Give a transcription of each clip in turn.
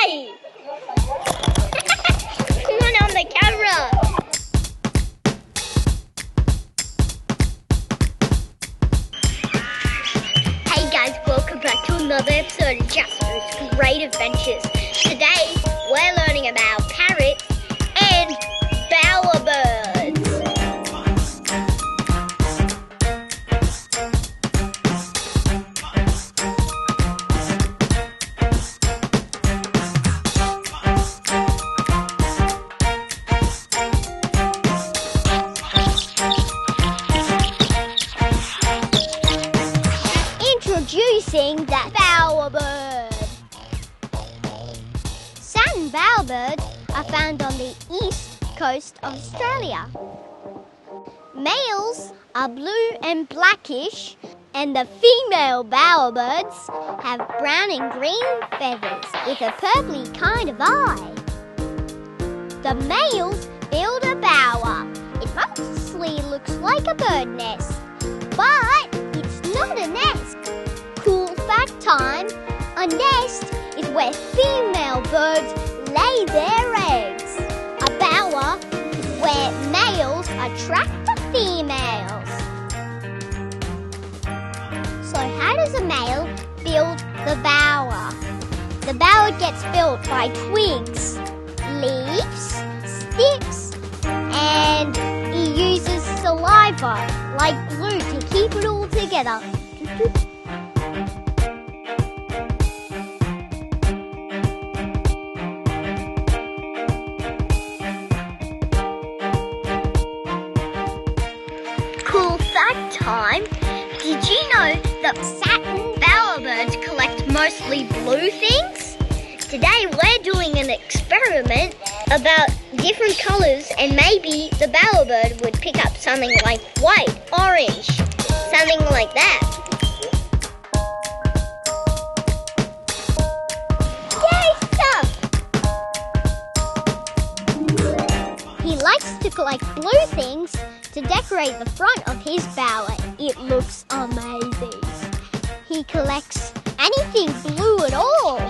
Hey! Come on the camera. Hey guys, welcome back to another episode of Jasperoo's Great Adventures. Today, we're learning about parrots and bowerbirds. Introducing the bowerbird. Satin bowerbirds are found on the east coast of Australia. Males are blue and blackish, and the female bowerbirds have brown and green feathers with a purpley kind of eye. The males build a bower. It mostly looks like a bird nest, but it's not a nest. Cool fact time, a nest is where female birds lay their eggs. A bower is where males attract the females. So how does a male build the bower? The bower gets built by twigs, leaves, sticks, and he uses saliva like glue to keep it all together. Cool fact time. Did you know that satin bowerbirds collect mostly blue things? Today we're doing an experiment about different colours, and maybe the bowerbird would pick up something like white, orange, something like that. Yay, stuff! He likes to collect blue things to decorate the front of his bower. It looks amazing. He collects anything blue at all,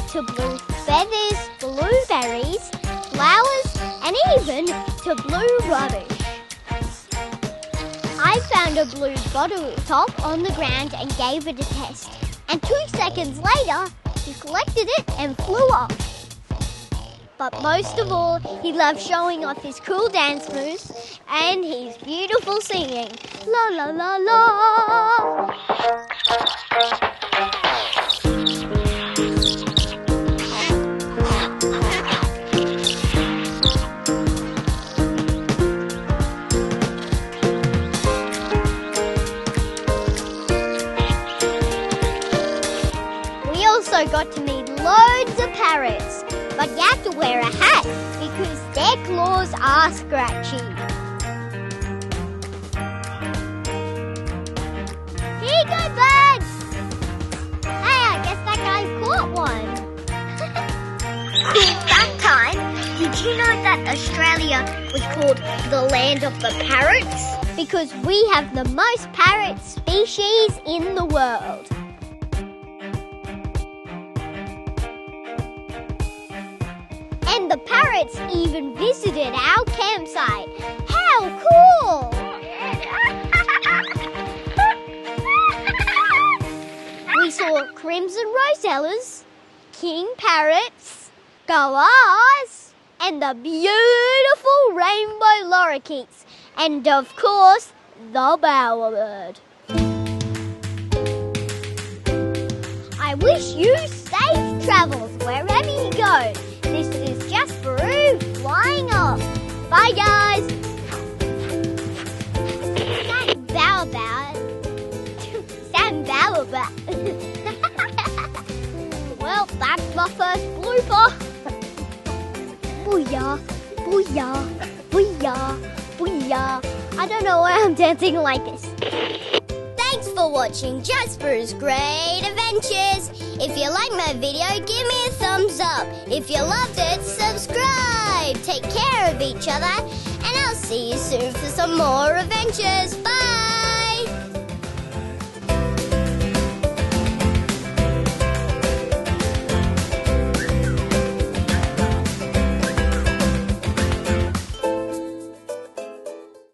to blue feathers, blueberries, flowers, and even to blue rubbish. I found a blue bottle top on the ground and gave it a test. And 2 seconds later, he collected it and flew off. But most of all, he loves showing off his cool dance moves and his beautiful singing. La la la la. We also got to meet loads of parrots. But you have to wear a hat because their claws are scratchy. Here you go, birds! Hey, I guess that guy caught one. Cool fact time. Did you know that Australia was called the land of the parrots? Because we have the most parrot species in the world. And the parrots even visited our campsite. How cool! We saw crimson rosellas, king parrots, koalas, and the beautiful rainbow lorikeets, and of course, the bowerbird. I wish you safe travels wherever you go. This is Jasperoo flying off. Bye, guys. Sam bowerbird. Well, that's my first blooper. Booyah, booyah, booyah, booyah. I don't know why I'm dancing like this. Thanks for watching Jasperoo's Great Adventures. If you like my video, give me a thumbs up. If you loved it, subscribe. Take care of each other, and I'll see you soon for some more adventures. Bye!